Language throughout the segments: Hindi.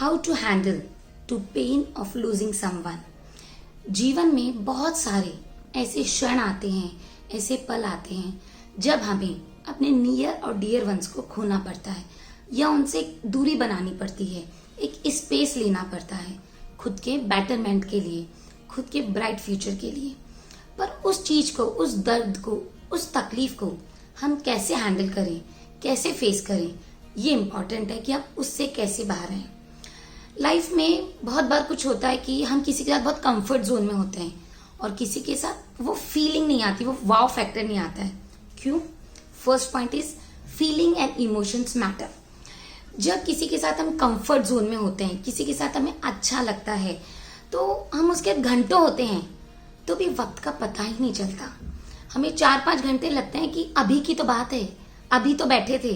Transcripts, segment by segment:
How to handle to pain of losing someone. जीवन में बहुत सारे ऐसे क्षण आते हैं, ऐसे पल आते हैं जब हमें अपने नियर और डियर वंस को खोना पड़ता है या उनसे दूरी बनानी पड़ती है, एक स्पेस लेना पड़ता है खुद के बेटरमेंट के लिए, खुद के ब्राइट फ्यूचर के लिए। पर उस चीज को, उस दर्द को, उस तकलीफ को हम कैसे हैंडल करें, कैसे फेस करें, ये इम्पोर्टेंट है कि आप उससे कैसे बाहर आए। लाइफ में बहुत बार कुछ होता है कि हम किसी के साथ बहुत कंफर्ट जोन में होते हैं और किसी के साथ वो फीलिंग नहीं आती, वो वाव फैक्टर नहीं आता है। क्यों? First point is feeling and emotions matter. जब किसी के साथ हम कंफर्ट जोन में होते हैं, किसी के साथ हमें अच्छा लगता है, तो हम उसके घंटों होते हैं तो भी वक्त का पता ही नहीं चलता। हमें 4-5 घंटे लगते हैं कि अभी की तो बात है, अभी तो बैठे थे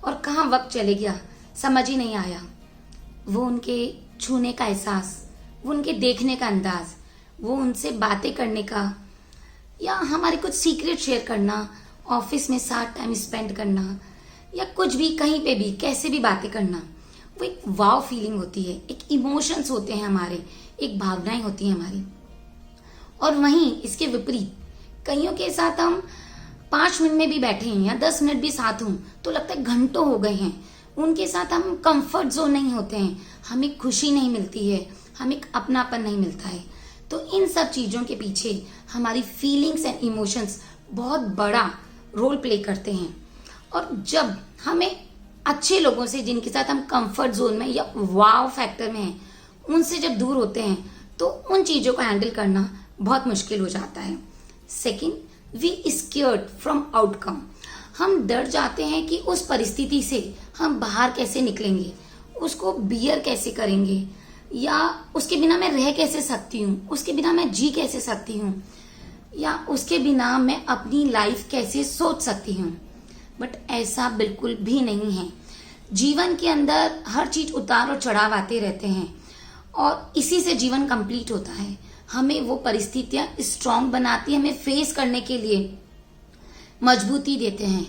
और कहाँ वक्त चले गया, समझ ही नहीं आया। वो उनके छूने का एहसास, वो उनके देखने का अंदाज, वो उनसे बातें करने का या हमारे कुछ सीक्रेट शेयर करना, ऑफिस में साथ टाइम स्पेंड करना या कुछ भी, कहीं पे भी, कैसे भी बातें करना, वो एक वाव फीलिंग होती है, एक इमोशंस होते हैं हमारे, एक भावनाएं होती हैं हमारी। और वहीं इसके विपरीत कईयों के साथ हम 5 मिनट में भी बैठे हैं या 10 मिनट भी साथ हों तो लगता है घंटों हो गए हैं। उनके साथ हम कंफर्ट जोन नहीं होते हैं, हमें खुशी नहीं मिलती है, हमें अपनापन नहीं मिलता है। तो इन सब चीजों के पीछे हमारी फीलिंग्स एंड इमोशंस बहुत बड़ा रोल प्ले करते हैं। और जब हमें अच्छे लोगों से, जिनके साथ हम कंफर्ट जोन में या वाव फैक्टर में हैं, उनसे जब दूर होते हैं तो उन चीजों को हैंडल करना बहुत मुश्किल हो जाता है। Second, we scared from outcome. हम डर जाते हैं कि उस परिस्थिति से हम बाहर कैसे निकलेंगे, उसको बियर कैसे करेंगे, या उसके बिना मैं रह कैसे सकती हूँ, उसके बिना मैं जी कैसे सकती हूँ, या उसके बिना मैं अपनी लाइफ कैसे सोच सकती हूँ। बट ऐसा बिल्कुल भी नहीं है। जीवन के अंदर हर चीज उतार और चढ़ाव आते रहते हैं और इसी से जीवन कंप्लीट होता है। हमें वो परिस्थितियां स्ट्रांग बनाती है, हमें फेस करने के लिए मजबूती देते हैं।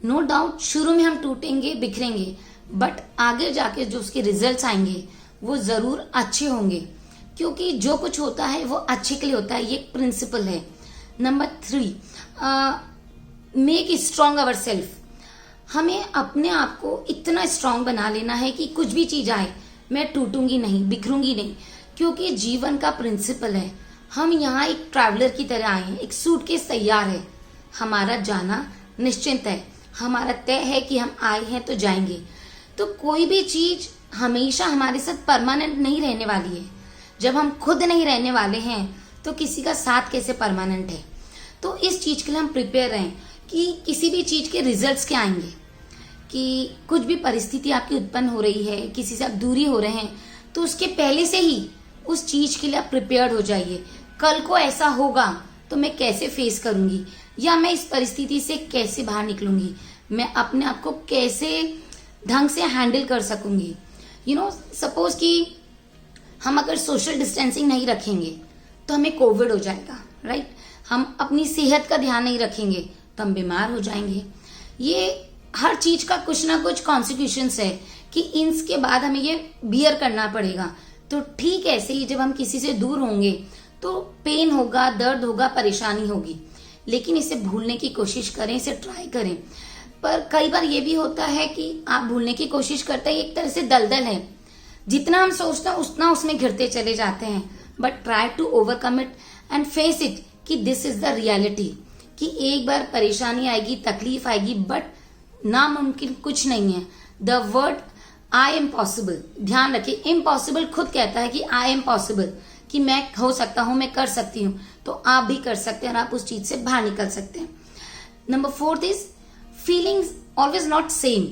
नो डाउट शुरू में हम टूटेंगे, बिखरेंगे, बट आगे जाके जो उसके रिजल्ट्स आएंगे वो जरूर अच्छे होंगे, क्योंकि जो कुछ होता है वो अच्छे के लिए होता है। ये एक प्रिंसिपल है। Number 3, make strong our self. हमें अपने आप को इतना स्ट्रांग बना लेना है कि कुछ भी चीज आए मैं टूटूंगी नहीं, बिखरूंगी नहीं, क्योंकि जीवन का प्रिंसिपल है। हम यहाँ एक ट्रैवलर की तरह आए हैं, एक सूटकेस तैयार है, हमारा जाना निश्चिंत है, हमारा तय है कि हम आए हैं तो जाएंगे। तो कोई भी चीज हमेशा हमारे साथ परमानेंट नहीं रहने वाली है। जब हम खुद नहीं रहने वाले हैं तो किसी का साथ कैसे परमानेंट है। तो इस चीज के लिए हम प्रिपेयर रहें कि किसी भी चीज के रिजल्ट्स क्या आएंगे, कि कुछ भी परिस्थिति आपकी उत्पन्न हो रही है, किसी से आप दूरी हो रहे हैं, तो उसके पहले से ही उस चीज के लिए आप प्रिपेयर्ड हो जाइए। कल को ऐसा होगा तो मैं कैसे फेस करूंगी, या मैं इस परिस्थिति से कैसे बाहर निकलूंगी, मैं अपने आप को कैसे ढंग से हैंडल कर सकूंगी। सपोज कि हम अगर सोशल डिस्टेंसिंग नहीं रखेंगे तो हमें कोविड हो जाएगा, राइट। हम अपनी सेहत का ध्यान नहीं रखेंगे तो हम बीमार हो जाएंगे। ये हर चीज का कुछ ना कुछ कॉन्सिक्वेंसेस है कि इसके बाद हमें ये बियर करना पड़ेगा। तो ठीक ऐसे ही जब हम किसी से दूर होंगे तो पेन होगा, दर्द होगा, परेशानी होगी, लेकिन इसे भूलने की कोशिश करें, इसे ट्राई करें। पर कई बार ये भी होता है कि आप भूलने की कोशिश करते हैं, एक तरह से दलदल है, जितना हम सोचते हैं उतना उसमें घिरते चले जाते हैं। But try to overcome it and face it कि दिस इज द रियलिटी, कि एक बार परेशानी आएगी, तकलीफ आएगी, बट नामुमकिन कुछ नहीं है। The word I am possible, ध्यान रखिए, इम्पॉसिबल खुद कहता है कि आई एम पॉसिबल, कि मैं हो सकता हूं, मैं कर सकती हूँ। तो आप भी कर सकते हैं और आप उस चीज से बाहर निकल सकते हैं। Number 4 is feelings always not same.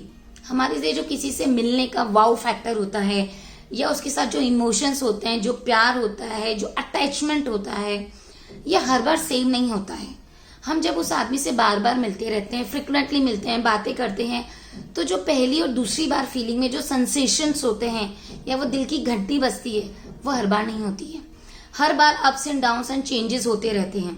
हमारे से जो किसी से मिलने का वाव फैक्टर होता है, या उसके साथ जो इमोशंस होते हैं, जो प्यार होता है, जो अटैचमेंट होता है, यह हर बार सेम नहीं होता है। हम जब उस आदमी से बार बार मिलते रहते हैं, फ्रिक्वेंटली मिलते हैं, बातें करते हैं, तो जो पहली और दूसरी बार फीलिंग में जो सेंसेशंस होते हैं या वो दिल की घंटी बजती है, वो हर बार नहीं होती है। हर बार ups and downs and changes होते रहते हैं।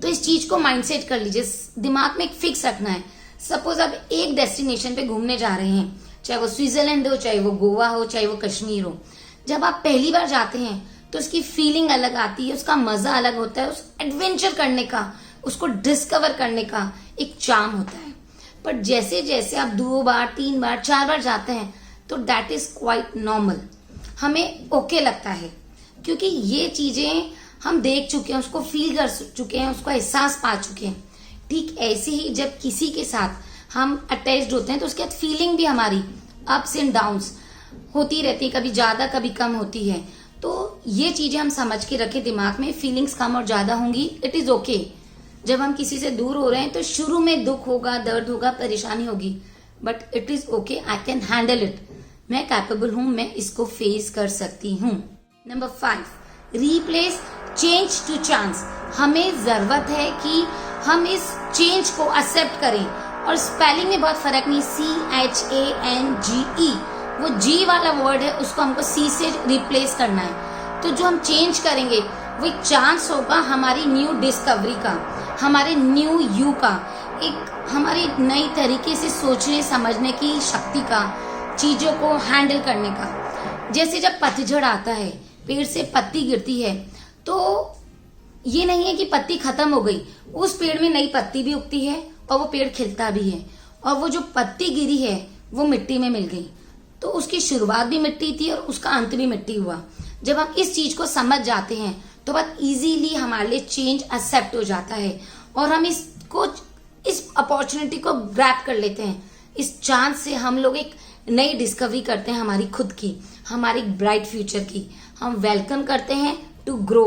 तो इस चीज को माइंडसेट कर लीजिए, दिमाग में एक फिक्स रखना है। सपोज आप एक डेस्टिनेशन पे घूमने जा रहे हैं, चाहे वो स्विट्जरलैंड हो, चाहे वो गोवा हो, चाहे वो कश्मीर हो। जब आप पहली बार जाते हैं तो उसकी फीलिंग अलग आती है, उसका मजा अलग होता है, उस एडवेंचर करने का, उसको डिस्कवर करने का एक चार्म होता है। पर जैसे जैसे आप 2 बार 3 बार 4 बार जाते हैं तो दैट इज क्वाइट नॉर्मल, हमें ओके लगता है, क्योंकि ये चीजें हम देख चुके हैं, उसको फील कर चुके हैं, उसको एहसास पा चुके हैं। ठीक ऐसे ही जब किसी के साथ हम अटैच्ड होते हैं तो उसके बाद फीलिंग भी हमारी अप्स एंड डाउन्स होती रहती है, कभी ज्यादा कभी कम होती है। तो ये चीजें हम समझ के रखें दिमाग में, फीलिंग्स कम और ज्यादा होंगी, इट इज ओके। जब हम किसी से दूर हो रहे हैं तो शुरू में दुख होगा, दर्द होगा, परेशानी होगी, but it is okay, I can handle it, मैं कैपेबल हूं, मैं इसको फेस कर सकती हूँ। Number 5, replace change to chance. हमें जरूरत है कि हम इस चेंज को एक्सेप्ट करें, और स्पेलिंग में बहुत फर्क नहीं, CHANGE, वो जी वाला वर्ड है, उसको हमको C से रिप्लेस करना है। तो जो हम चेंज करेंगे वो एक चांस होगा हमारी न्यू डिस्कवरी का, हमारे न्यू यू का, एक हमारी नई तरीके से सोचने समझने की शक्ति का, चीजों को हैंडल करने का। जैसे जब पतझड़ आता है, पेड़ से पत्ती गिरती है, तो ये नहीं है कि पत्ती खत्म हो गई, उस पेड़ में नई पत्ती भी उगती है और वो पेड़ खिलता भी है, और वो जो पत्ती गिरी है वो मिट्टी में मिल गई, तो उसकी शुरुआत भी मिट्टी थी और उसका अंत भी मिट्टी हुआ। जब हम इस चीज को समझ जाते हैं तो बहुत इजीली हमारे लिए चेंज एक्सेप्ट हो जाता है, और हम इस अपॉर्चुनिटी को ग्रैब कर लेते हैं। इस चांस से हम लोग एक नई डिस्कवरी करते हैं हमारी खुद की, हमारी ब्राइट फ्यूचर की। हम वेलकम करते हैं to grow,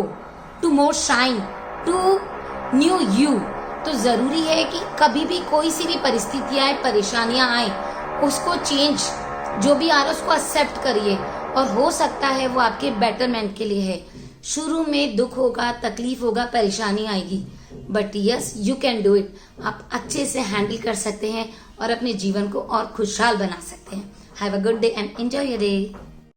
to more shine, to new you. तो जरूरी है कि कभी भी कोई सी भी परिस्थितियां आए, परेशानियां आए, उसको चेंज जो भी आ रहा है उसको एक्सेप्ट करिए, और हो सकता है वो आपके बेटरमेंट के लिए है। शुरू में दुख होगा, तकलीफ होगा, परेशानी आएगी, but yes you can do it. आप अच्छे से हैंडल कर सकते हैं और अपने जीवन को और खुशहाल बना सकते हैं। Have a good day and enjoy your day.